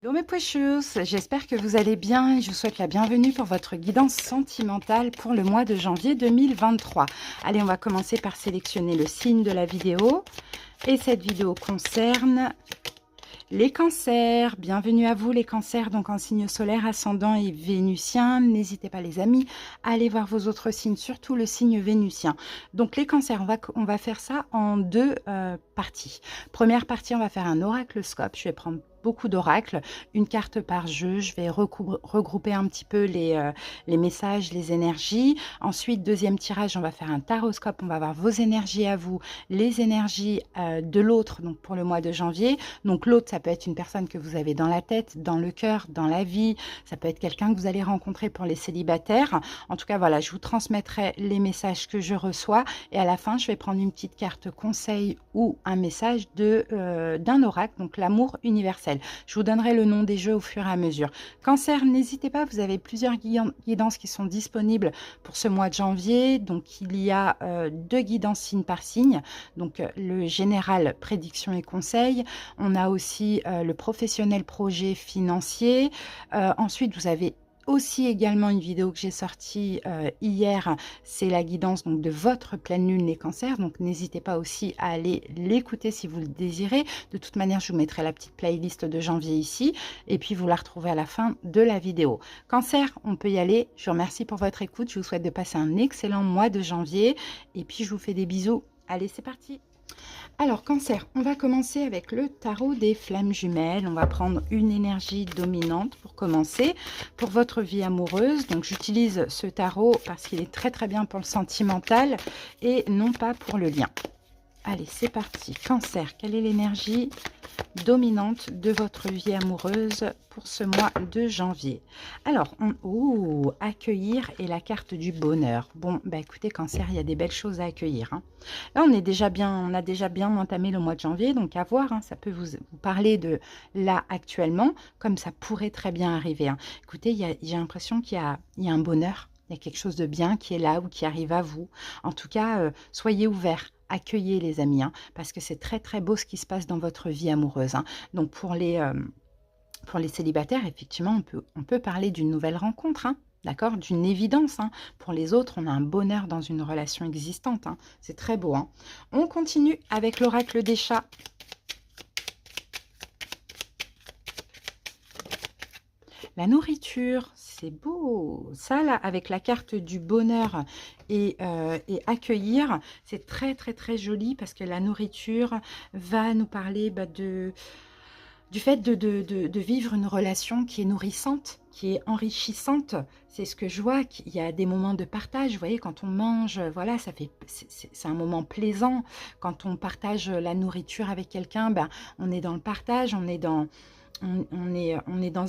Hello mes precious, j'espère que vous allez bien et je vous souhaite la bienvenue pour votre guidance sentimentale pour le mois de janvier 2023. Allez, on va commencer par sélectionner le signe de la vidéo et cette vidéo concerne les cancers. Bienvenue à vous les cancers, donc en signe solaire, ascendant et vénusien. N'hésitez pas les amis à aller voir vos autres signes, surtout le signe vénusien. Donc les cancers, on va faire ça en deux parties. Première partie, on va faire un oraclescope. Je vais prendre beaucoup d'oracles, une carte par jeu. Je vais regrouper un petit peu les messages, les énergies. Ensuite, deuxième tirage, on va faire un taroscope. On va voir vos énergies à vous, les énergies de l'autre, donc pour le mois de janvier. Donc l'autre, ça peut être une personne que vous avez dans la tête, dans le cœur, dans la vie. Ça peut être quelqu'un que vous allez rencontrer pour les célibataires. En tout cas, voilà, je vous transmettrai les messages que je reçois. Et à la fin, je vais prendre une petite carte conseil ou un message d'un oracle, donc l'amour universel. Je vous donnerai le nom des jeux au fur et à mesure. Cancer, n'hésitez pas, vous avez plusieurs guidances qui sont disponibles pour ce mois de janvier. Donc, il y a deux guidances signe par signe. Donc, le général, prédiction et conseil. On a aussi le professionnel, projet financier. Ensuite, vous avez aussi également une vidéo que j'ai sortie hier, c'est la guidance donc de votre pleine lune les cancers, donc n'hésitez pas aussi à aller l'écouter si vous le désirez. De toute manière, je vous mettrai la petite playlist de janvier ici et puis vous la retrouvez à la fin de la vidéo. Cancer, on peut y aller. Je vous remercie pour votre écoute, je vous souhaite de passer un excellent mois de janvier et puis je vous fais des bisous. Allez, c'est parti. Alors, cancer, on va commencer avec le tarot des flammes jumelles. On va prendre une énergie dominante pour commencer, pour votre vie amoureuse. Donc, j'utilise ce tarot parce qu'il est très très bien pour le sentimental et non pas pour le lien. Allez, c'est parti. Cancer, quelle est l'énergie dominante de votre vie amoureuse pour ce mois de janvier? Alors, accueillir et la carte du bonheur. Bon, bah écoutez, cancer, il y a des belles choses à accueillir. Hein. Là, on a déjà bien entamé le mois de janvier, donc à voir, hein, ça peut vous parler de là actuellement, comme ça pourrait très bien arriver. Hein. Écoutez, j'ai l'impression qu'il y a un bonheur, il y a quelque chose de bien qui est là ou qui arrive à vous. En tout cas, soyez ouverts. Accueillez les amis, hein, parce que c'est très très beau ce qui se passe dans votre vie amoureuse. Hein. Donc pour les célibataires, effectivement, on peut parler d'une nouvelle rencontre, hein, d'accord, d'une évidence. Hein. Pour les autres, on a un bonheur dans une relation existante. Hein. C'est très beau. Hein. On continue avec l'oracle des chats. La nourriture, c'est beau. Ça, là, avec la carte du bonheur et accueillir, c'est très, très, très joli parce que la nourriture va nous parler du fait de vivre une relation qui est nourrissante, qui est enrichissante. C'est ce que je vois, qu'il y a des moments de partage. Vous voyez, quand on mange, voilà, c'est un moment plaisant. Quand on partage la nourriture avec quelqu'un, ben, on est dans le partage, on est dans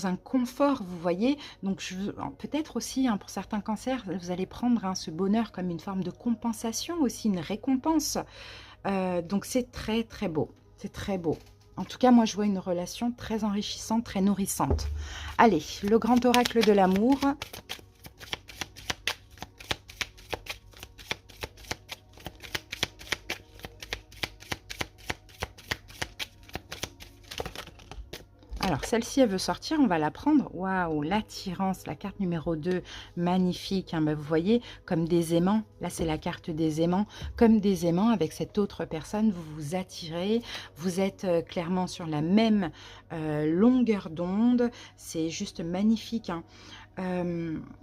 un confort, vous voyez. Donc, peut-être aussi, hein, pour certains cancers, vous allez prendre hein, ce bonheur comme une forme de compensation aussi, une récompense. Donc, c'est très, très beau. C'est très beau. En tout cas, moi, je vois une relation très enrichissante, très nourrissante. Allez, le grand oracle de l'amour. Alors, celle-ci, elle veut sortir, on va la prendre. Waouh, l'attirance, la carte numéro 2, magnifique. Hein, ben, vous voyez, comme des aimants. Là, c'est la carte des aimants. Comme des aimants, avec cette autre personne, vous vous attirez. Vous êtes clairement sur la même longueur d'onde. C'est juste magnifique. Hein.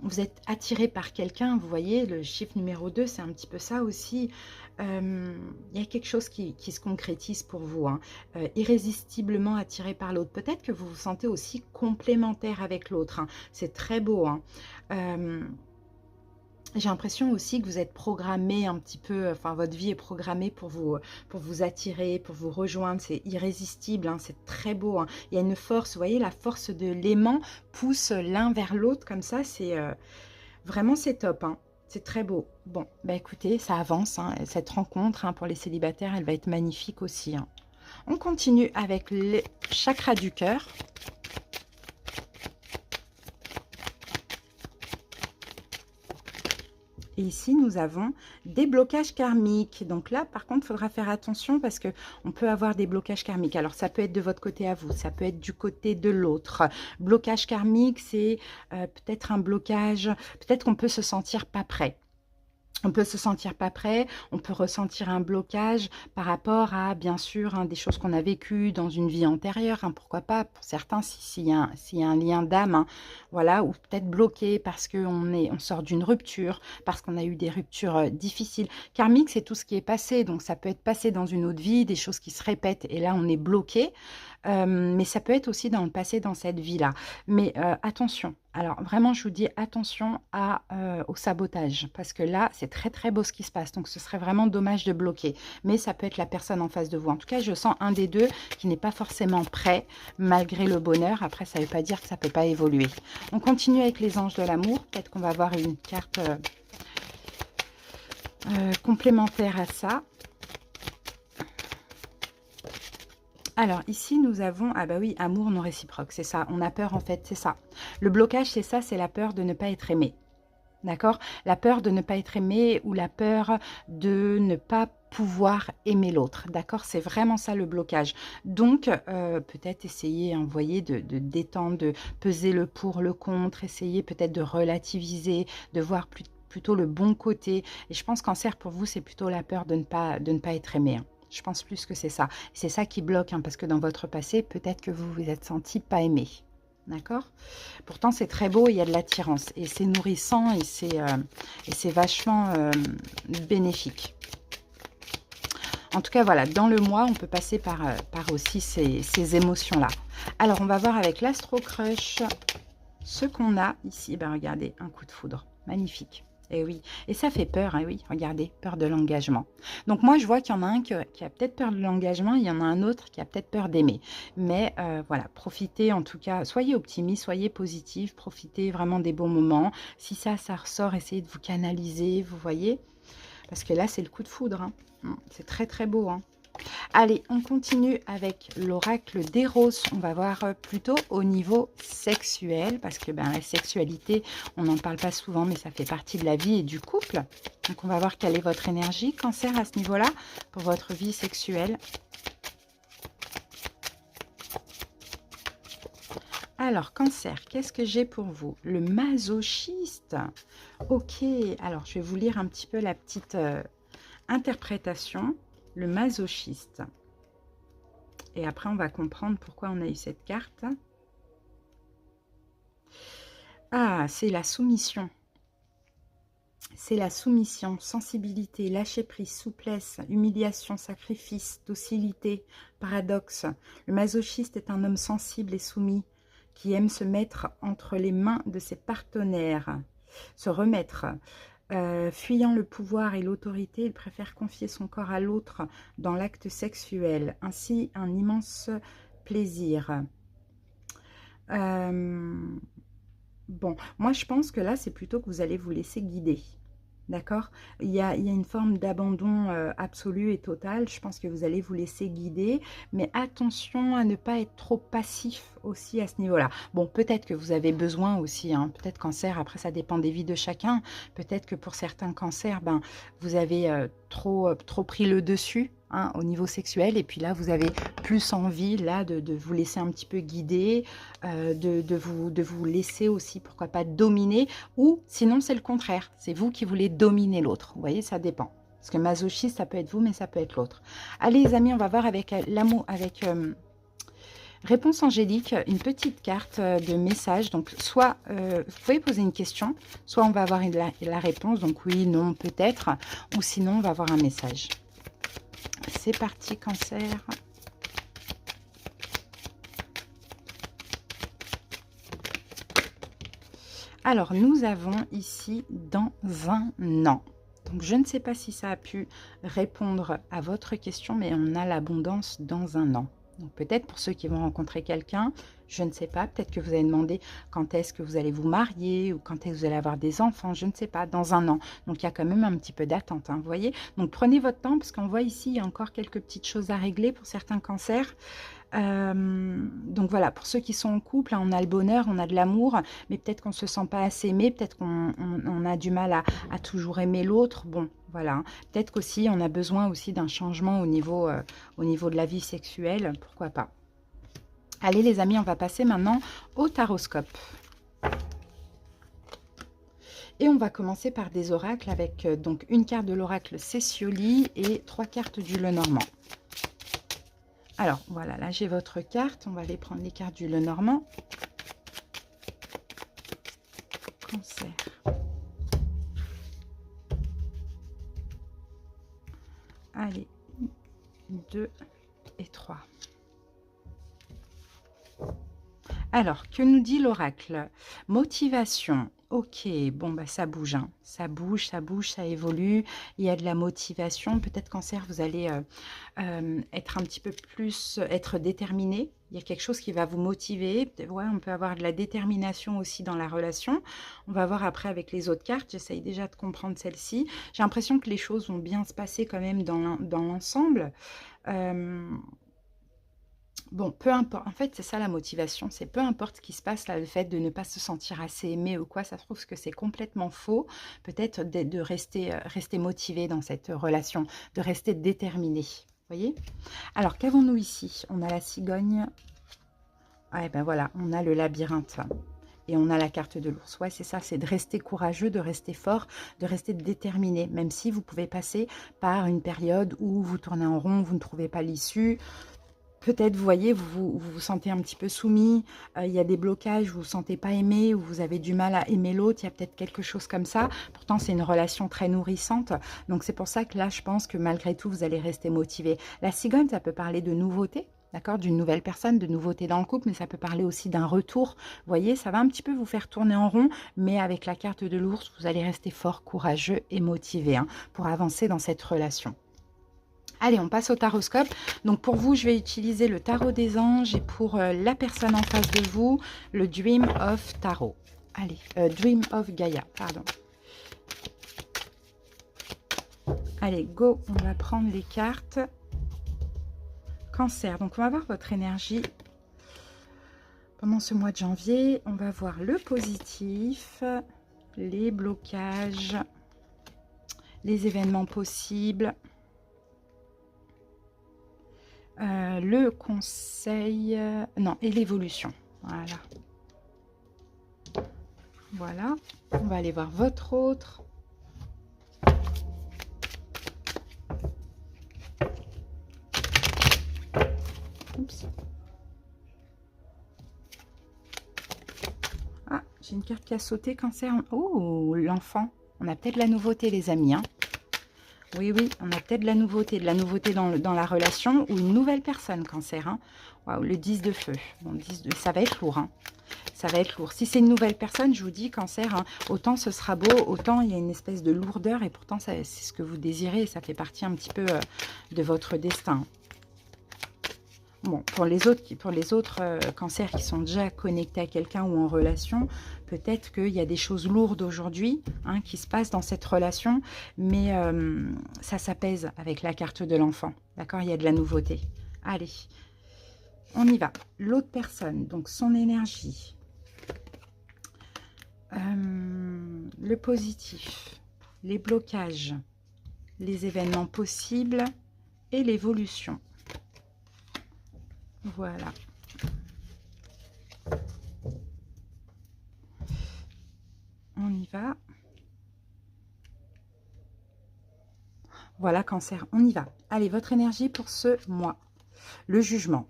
Vous êtes attiré par quelqu'un, vous voyez, le chiffre numéro 2, c'est un petit peu ça aussi. Il y a quelque chose qui se concrétise pour vous, hein. Irrésistiblement attiré par l'autre. Peut-être que vous vous sentez aussi complémentaire avec l'autre. Hein. C'est très beau. Hein. J'ai l'impression aussi que vous êtes programmé un petit peu, enfin votre vie est programmée pour vous attirer, pour vous rejoindre. C'est irrésistible, hein, c'est très beau. Hein. Il y a une force, vous voyez, la force de l'aimant pousse l'un vers l'autre comme ça. C'est vraiment c'est top. Hein. C'est très beau. Bon, bah écoutez, ça avance. Hein. Cette rencontre hein, pour les célibataires, elle va être magnifique aussi. Hein. On continue avec les chakras du cœur. ici, nous avons des blocages karmiques. Donc là, par contre, il faudra faire attention parce qu'on peut avoir des blocages karmiques. Alors, ça peut être de votre côté à vous, ça peut être du côté de l'autre. Blocage karmique, c'est peut-être un blocage, peut-être qu'on peut se sentir pas prêt. On peut se sentir pas prêt, on peut ressentir un blocage par rapport à, bien sûr, hein, des choses qu'on a vécues dans une vie antérieure. Hein, pourquoi pas, pour certains, s'il y a un lien d'âme, hein, voilà, ou peut-être bloqué parce qu'on sort d'une rupture, parce qu'on a eu des ruptures difficiles. Karmique, c'est tout ce qui est passé, donc ça peut être passé dans une autre vie, des choses qui se répètent, et là, on est bloqué. Mais ça peut être aussi dans le passé, dans cette vie-là. Mais attention, alors vraiment, je vous dis attention au sabotage, parce que là, c'est très très beau ce qui se passe, donc ce serait vraiment dommage de bloquer. Mais ça peut être la personne en face de vous. En tout cas, je sens un des deux qui n'est pas forcément prêt, malgré le bonheur. Après, ça ne veut pas dire que ça ne peut pas évoluer. On continue avec les anges de l'amour. Peut-être qu'on va avoir une carte complémentaire à ça. Alors, ici, nous avons, ah bah oui, amour non réciproque, c'est ça. On a peur, en fait, c'est ça. Le blocage, c'est ça, c'est la peur de ne pas être aimé. D'accord? La peur de ne pas être aimé ou la peur de ne pas pouvoir aimer l'autre. D'accord? C'est vraiment ça le blocage. Donc, peut-être essayer, hein, vous voyez, de détendre, de peser le pour, le contre, essayer peut-être de relativiser, de voir plutôt le bon côté. Et je pense, Cancer, pour vous, c'est plutôt la peur de ne pas être aimé. Hein. Je pense plus que c'est ça. C'est ça qui bloque, hein, parce que dans votre passé, peut-être que vous vous êtes senti pas aimé. D'accord? Pourtant, c'est très beau, il y a de l'attirance. Et c'est nourrissant et c'est vachement bénéfique. En tout cas, voilà, dans le mois, on peut passer par aussi ces émotions-là. Alors, on va voir avec l'Astro Crush ce qu'on a ici. Ben, regardez, un coup de foudre. Magnifique. Et oui, et ça fait peur, hein, oui, regardez, peur de l'engagement. Donc moi, je vois qu'il y en a un qui a peut-être peur de l'engagement, il y en a un autre qui a peut-être peur d'aimer. Mais voilà, profitez en tout cas, soyez optimiste, soyez positif, profitez vraiment des bons moments. Si ça ressort, essayez de vous canaliser, vous voyez. Parce que là, c'est le coup de foudre. Hein. C'est très, très beau. Hein. Allez, on continue avec l'oracle d'Eros. On va voir plutôt au niveau sexuel, parce que la sexualité, on n'en parle pas souvent, mais ça fait partie de la vie et du couple. Donc, on va voir quelle est votre énergie, Cancer, à ce niveau-là, pour votre vie sexuelle. Alors, Cancer, qu'est-ce que j'ai pour vous? Le masochiste. Ok, alors je vais vous lire un petit peu la petite interprétation. Le masochiste. Et après, on va comprendre pourquoi on a eu cette carte. Ah, c'est la soumission. C'est la soumission, sensibilité, lâcher prise, souplesse, humiliation, sacrifice, docilité, paradoxe. Le masochiste est un homme sensible et soumis qui aime se mettre entre les mains de ses partenaires, se remettre. Fuyant le pouvoir et l'autorité, il préfère confier son corps à l'autre dans l'acte sexuel. Ainsi, un immense plaisir. Bon, moi je pense que là, c'est plutôt que vous allez vous laisser guider. D'accord? Il y a une forme d'abandon absolu et total. Je pense que vous allez vous laisser guider. Mais attention à ne pas être trop passif aussi à ce niveau-là. Bon, peut-être que vous avez besoin aussi. Hein, peut-être Cancer, après ça dépend des vies de chacun. Peut-être que pour certains cancers, vous avez trop pris le dessus. Hein, au niveau sexuel, et puis là vous avez plus envie là de vous laisser un petit peu guider, de vous laisser aussi, pourquoi pas, dominer, ou sinon c'est le contraire, c'est vous qui voulez dominer l'autre. Vous voyez, ça dépend, parce que masochiste ça peut être vous, mais ça peut être l'autre. Allez les amis, on va voir avec l'amour, avec réponse angélique, une petite carte de message. Donc soit vous pouvez poser une question, soit on va avoir la réponse, donc oui, non, peut-être, ou sinon on va avoir un message. C'est parti, Cancer. Alors, nous avons ici dans un an. Donc, je ne sais pas si ça a pu répondre à votre question, mais on a l'abondance dans un an. Donc, peut-être pour ceux qui vont rencontrer quelqu'un, je ne sais pas, peut-être que vous avez demandé quand est-ce que vous allez vous marier ou quand est-ce que vous allez avoir des enfants, je ne sais pas, dans un an. Donc, il y a quand même un petit peu d'attente, hein, vous voyez. Donc, prenez votre temps parce qu'on voit ici, il y a encore quelques petites choses à régler pour certains cancers. Donc voilà, pour ceux qui sont en couple, hein, on a le bonheur, on a de l'amour, mais peut-être qu'on ne se sent pas assez aimé, peut-être qu'on a du mal à toujours aimer l'autre. Bon, voilà. Hein. Peut-être qu'aussi, on a besoin aussi d'un changement au niveau de la vie sexuelle, pourquoi pas. Allez les amis, on va passer maintenant au taroscope. Et on va commencer par des oracles avec donc une carte de l'oracle Cessioli et 3 cartes du Lenormand. Alors, voilà, là j'ai votre carte. On va aller prendre les cartes du Lenormand. Cancer. Allez, 2 et 3. Alors, que nous dit l'oracle? Motivation. Ok, bon, bah, ça bouge, hein. Ça bouge, ça évolue. Il y a de la motivation. Peut-être Cancer, vous allez être un petit peu plus, être déterminé. Il y a quelque chose qui va vous motiver. Ouais, on peut avoir de la détermination aussi dans la relation. On va voir après avec les autres cartes. J'essaye déjà de comprendre celle-ci. J'ai l'impression que les choses vont bien se passer quand même dans l'ensemble. Bon, peu importe. En fait, c'est ça la motivation. C'est peu importe ce qui se passe là, le fait de ne pas se sentir assez aimé ou quoi. Ça se trouve que c'est complètement faux. Peut-être de rester motivé dans cette relation, de rester déterminé. Vous voyez? Alors, qu'avons-nous ici? On a la cigogne. Ouais, ben voilà, on a le labyrinthe. Et on a la carte de l'ours. Ouais, c'est ça, c'est de rester courageux, de rester fort, de rester déterminé. Même si vous pouvez passer par une période où vous tournez en rond, vous ne trouvez pas l'issue. Peut-être, vous voyez, vous sentez un petit peu soumis, il y a des blocages, vous ne vous sentez pas aimé, ou vous avez du mal à aimer l'autre, il y a peut-être quelque chose comme ça. Pourtant, c'est une relation très nourrissante. Donc, c'est pour ça que là, je pense que malgré tout, vous allez rester motivé. La cigogne, ça peut parler de nouveauté, d'accord, d'une nouvelle personne, de nouveauté dans le couple, mais ça peut parler aussi d'un retour. Vous voyez, ça va un petit peu vous faire tourner en rond, mais avec la carte de l'ours, vous allez rester fort, courageux et motivé hein, pour avancer dans cette relation. Allez, on passe au taroscope. Donc, pour vous, je vais utiliser le tarot des anges et pour la personne en face de vous, le Dream of Tarot. Allez, Dream of Gaia, pardon. Allez, go, on va prendre les cartes. Cancer, donc on va voir votre énergie pendant ce mois de janvier. On va voir le positif, les blocages, les événements possibles. Le conseil, non, et l'évolution. Voilà. Voilà. On va aller voir votre autre. Oups. Ah, j'ai une carte qui a sauté, cancer. Oh, l'enfant. On a peut-être la nouveauté, les amis. Hein. Oui, oui, on a peut-être de la nouveauté dans la relation ou une nouvelle personne, cancer. Hein. Waouh, le 10 de feu. Bon, ça va être lourd. Hein. Ça va être lourd. Si c'est une nouvelle personne, je vous dis, cancer, hein, autant ce sera beau, autant il y a une espèce de lourdeur et pourtant c'est ce que vous désirez et ça fait partie un petit peu de votre destin. Bon, pour les autres cancers qui sont déjà connectés à quelqu'un ou en relation, peut-être qu'il y a des choses lourdes aujourd'hui hein, qui se passent dans cette relation, mais ça s'apaise avec la carte de l'enfant. D'accord? Il y a de la nouveauté. Allez, on y va. L'autre personne, donc son énergie. Le positif, les blocages, les événements possibles et l'évolution. Voilà. On y va. Voilà, cancer, on y va. Allez, votre énergie pour ce mois. Le jugement.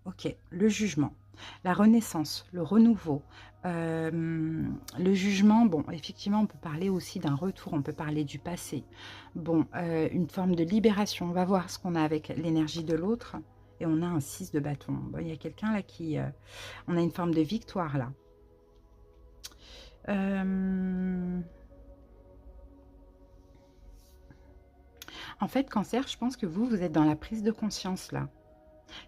Ok, le jugement. La renaissance, le renouveau. Le jugement, bon, effectivement, on peut parler aussi d'un retour, on peut parler du passé. Bon, une forme de libération. On va voir ce qu'on a avec l'énergie de l'autre. Et on a un 6 de bâton. Bon, il y a quelqu'un là qui... on a une forme de victoire là. En fait, cancer, je pense que vous êtes dans la prise de conscience là.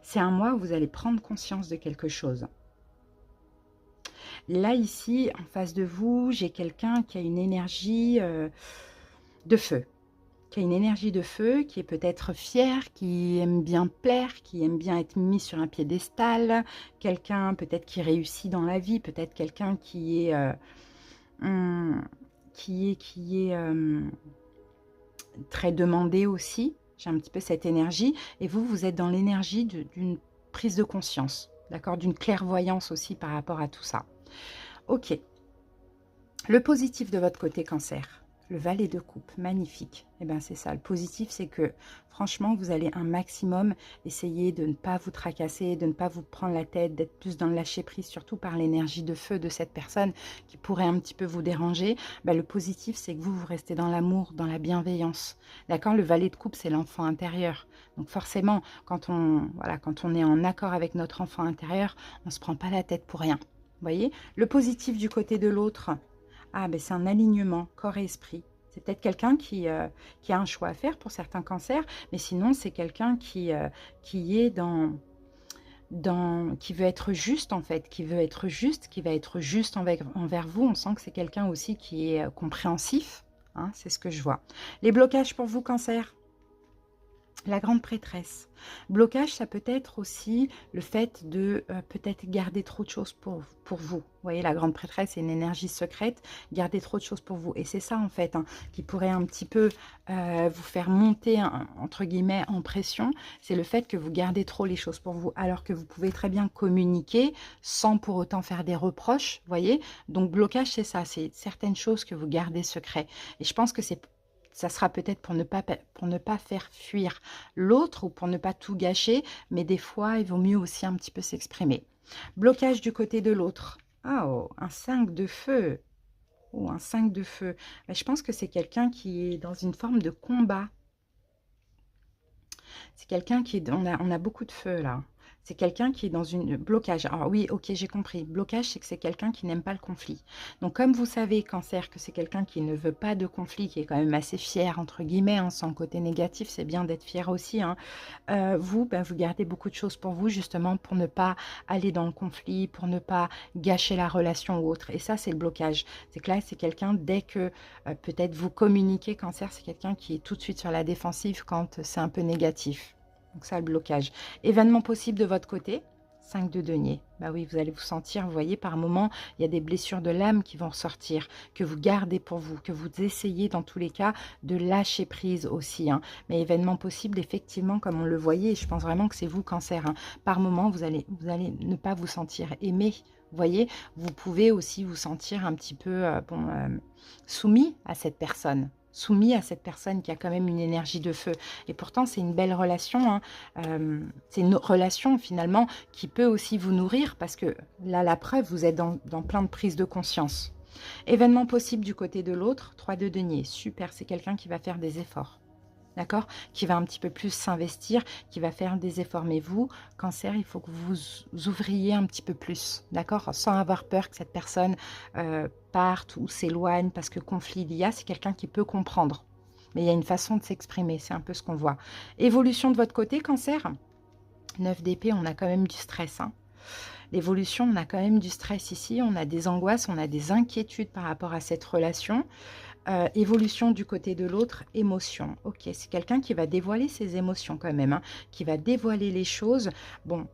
C'est un mois où vous allez prendre conscience de quelque chose. Là, ici, en face de vous, j'ai quelqu'un qui a une énergie de feu. qui a une énergie de feu, qui est peut-être fier, qui aime bien plaire, qui aime bien être mis sur un piédestal, quelqu'un peut-être qui réussit dans la vie, peut-être quelqu'un qui est, très demandé aussi. J'ai un petit peu cette énergie. Et vous, vous êtes dans l'énergie d'une prise de conscience, d'accord, d'une clairvoyance aussi par rapport à tout ça. Ok. Le positif de votre côté, Cancer. Le valet de coupe, magnifique. Et bien c'est ça, le positif c'est que franchement vous allez un maximum essayer de ne pas vous tracasser, de ne pas vous prendre la tête, d'être plus dans le lâcher prise, surtout par l'énergie de feu de cette personne qui pourrait un petit peu vous déranger. Le positif c'est que vous restez dans l'amour, dans la bienveillance. D'accord, le valet de coupe c'est l'enfant intérieur. Donc forcément quand on est en accord avec notre enfant intérieur, on ne se prend pas la tête pour rien. Vous voyez, le positif du côté de l'autre. Ah, ben c'est un alignement corps et esprit. C'est peut-être quelqu'un qui a un choix à faire pour certains cancers, mais sinon, c'est quelqu'un qui est qui veut être juste, en fait, qui veut être juste, qui va être juste envers vous. On sent que c'est quelqu'un aussi qui est compréhensif. Hein, c'est ce que je vois. Les blocages pour vous, Cancer. La grande prêtresse. Blocage, ça peut être aussi le fait de peut-être garder trop de choses pour vous. Vous voyez, la grande prêtresse, c'est une énergie secrète. Garder trop de choses pour vous. Et c'est ça, en fait, qui pourrait un petit peu vous faire monter, entre guillemets, en pression. C'est le fait que vous gardez trop les choses pour vous. Alors que vous pouvez très bien communiquer sans pour autant faire des reproches. Vous voyez, donc blocage, c'est ça. C'est certaines choses que vous gardez secret. Et je pense que ça sera peut-être pour ne pas faire fuir l'autre ou pour ne pas tout gâcher, mais des fois, il vaut mieux aussi un petit peu s'exprimer. Blocage du côté de l'autre. Ah, oh, un 5 de feu. Oh, un 5 de feu. Je pense que c'est quelqu'un qui est dans une forme de combat. C'est quelqu'un qui est... On a beaucoup de feu, là. C'est quelqu'un qui est dans une blocage. Alors oui, ok, j'ai compris. Blocage, c'est que c'est quelqu'un qui n'aime pas le conflit. Donc comme vous savez, Cancer, que c'est quelqu'un qui ne veut pas de conflit, qui est quand même assez fier, entre guillemets, sans côté négatif, c'est bien d'être fier aussi. Vous gardez beaucoup de choses pour vous, justement, pour ne pas aller dans le conflit, pour ne pas gâcher la relation ou autre. Et ça, c'est le blocage. C'est que là, c'est quelqu'un, dès que peut-être vous communiquez, Cancer, c'est quelqu'un qui est tout de suite sur la défensive quand c'est un peu négatif. Donc ça, le blocage. Événement possible de votre côté, 5 de denier. Bah oui, vous allez vous sentir, vous voyez, par moment, il y a des blessures de l'âme qui vont ressortir, que vous gardez pour vous, que vous essayez dans tous les cas de lâcher prise aussi. Mais événement possible, effectivement, comme on le voyait, je pense vraiment que c'est vous, Cancer. Par moment, vous allez ne pas vous sentir aimé. Vous voyez, vous pouvez aussi vous sentir un petit peu soumis à cette personne. Soumis à cette personne qui a quand même une énergie de feu. Et pourtant, c'est une belle relation. C'est une relation, finalement, qui peut aussi vous nourrir parce que, là, la preuve, vous êtes dans plein de prises de conscience. Événement possible du côté de l'autre, 3 de denier. Super, c'est quelqu'un qui va faire des efforts. D'accord, qui va un petit peu plus s'investir, qui va faire des efforts. Mais vous, Cancer, il faut que vous ouvriez un petit peu plus, d'accord, sans avoir peur que cette personne parte ou s'éloigne, parce que conflit il y a, c'est quelqu'un qui peut comprendre. Mais il y a une façon de s'exprimer, c'est un peu ce qu'on voit. Évolution de votre côté, Cancer, 9 d'épée, on a quand même du stress. L'évolution, on a quand même du stress ici, on a des angoisses, on a des inquiétudes par rapport à cette relation. Évolution du côté de l'autre, émotion. Ok, c'est quelqu'un qui va dévoiler ses émotions quand même, qui va dévoiler les choses. Bon,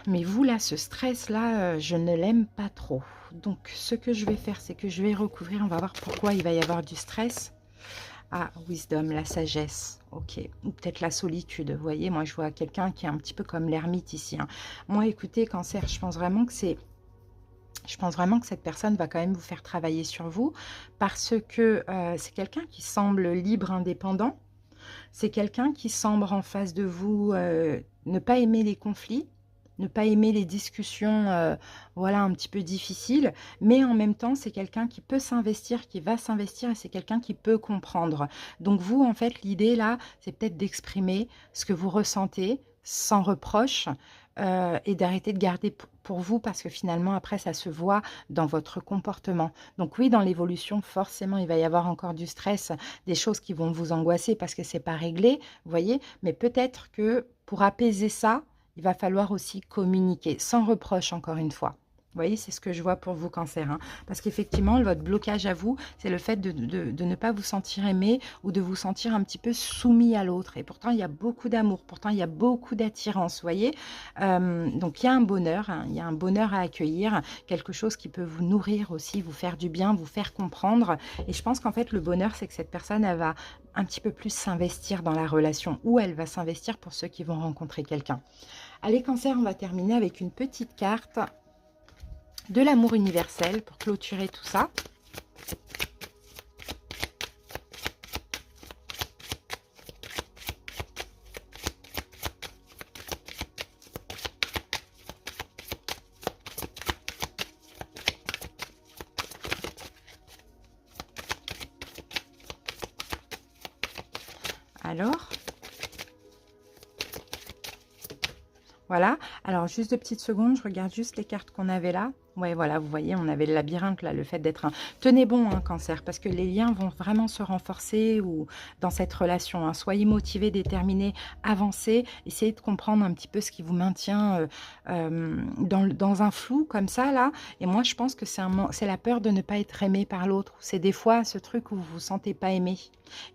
mais vous là, ce stress-là, je ne l'aime pas trop. Donc, ce que je vais faire, c'est que je vais recouvrir. On va voir pourquoi il va y avoir du stress. Ah, wisdom, la sagesse. Ok, ou peut-être la solitude. Vous voyez, moi, je vois quelqu'un qui est un petit peu comme l'ermite ici. Moi, écoutez, Cancer, je pense vraiment que cette personne va quand même vous faire travailler sur vous parce que c'est quelqu'un qui semble libre, indépendant. C'est quelqu'un qui semble en face de vous ne pas aimer les conflits, ne pas aimer les discussions un petit peu difficiles. Mais en même temps, c'est quelqu'un qui peut s'investir, qui va s'investir et c'est quelqu'un qui peut comprendre. Donc vous, en fait, l'idée là, c'est peut-être d'exprimer ce que vous ressentez sans reproche. Et d'arrêter de garder pour vous parce que finalement après ça se voit dans votre comportement. Donc oui, dans l'évolution forcément il va y avoir encore du stress, des choses qui vont vous angoisser parce que c'est pas réglé, vous voyez, mais peut-être que pour apaiser ça, il va falloir aussi communiquer sans reproche encore une fois. Vous voyez, c'est ce que je vois pour vous, Cancer. Hein. Parce qu'effectivement, votre blocage à vous, c'est le fait de ne pas vous sentir aimé ou de vous sentir un petit peu soumis à l'autre. Et pourtant, il y a beaucoup d'amour, pourtant, il y a beaucoup d'attirance, vous voyez. Donc, il y a un bonheur, hein, il y a un bonheur à accueillir, quelque chose qui peut vous nourrir aussi, vous faire du bien, vous faire comprendre. Et je pense qu'en fait, le bonheur, c'est que cette personne, elle va un petit peu plus s'investir dans la relation ou elle va s'investir pour ceux qui vont rencontrer quelqu'un. Allez, Cancer, on va terminer avec une petite carte de l'amour universel pour clôturer tout ça. Alors, voilà. Alors, juste 2 petites secondes, je regarde juste les cartes qu'on avait là. Ouais, voilà, vous voyez, on avait le labyrinthe là, le fait d'être un... Tenez bon, hein, Cancer, parce que les liens vont vraiment se renforcer ou dans cette relation. Hein. Soyez motivés, déterminés, avancez, essayez de comprendre un petit peu ce qui vous maintient dans un flou comme ça, là. Et moi, je pense que c'est la peur de ne pas être aimé par l'autre. C'est des fois ce truc où vous vous sentez pas aimé.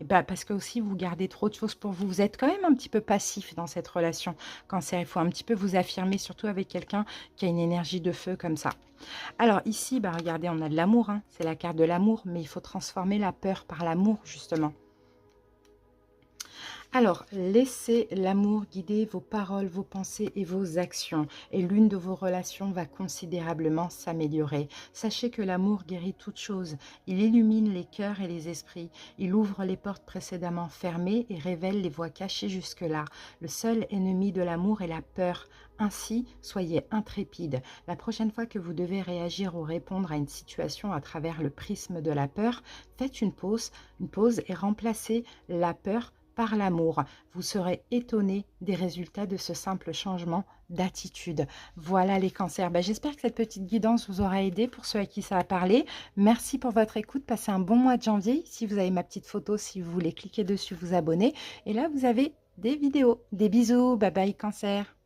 Et ben, parce que aussi, vous gardez trop de choses pour vous. Vous êtes quand même un petit peu passif dans cette relation, Cancer. Il faut un petit peu vous affirmer, surtout avec quelqu'un qui a une énergie de feu comme ça. Alors ici, bah, regardez, on a de l'amour, hein. C'est la carte de l'amour, mais il faut transformer la peur par l'amour, justement. Alors, laissez l'amour guider vos paroles, vos pensées et vos actions. Et l'une de vos relations va considérablement s'améliorer. Sachez que l'amour guérit toute chose. Il illumine les cœurs et les esprits. Il ouvre les portes précédemment fermées et révèle les voies cachées jusque-là. Le seul ennemi de l'amour est la peur. Ainsi, soyez intrépide. La prochaine fois que vous devez réagir ou répondre à une situation à travers le prisme de la peur, faites une pause et remplacez la peur par l'amour. Vous serez étonné des résultats de ce simple changement d'attitude. Voilà les cancers. Ben, j'espère que cette petite guidance vous aura aidé pour ceux à qui ça a parlé. Merci pour votre écoute. Passez un bon mois de janvier. Si vous avez ma petite photo, si vous voulez cliquer dessus, vous abonner. Et là, vous avez des vidéos. Des bisous. Bye bye cancer.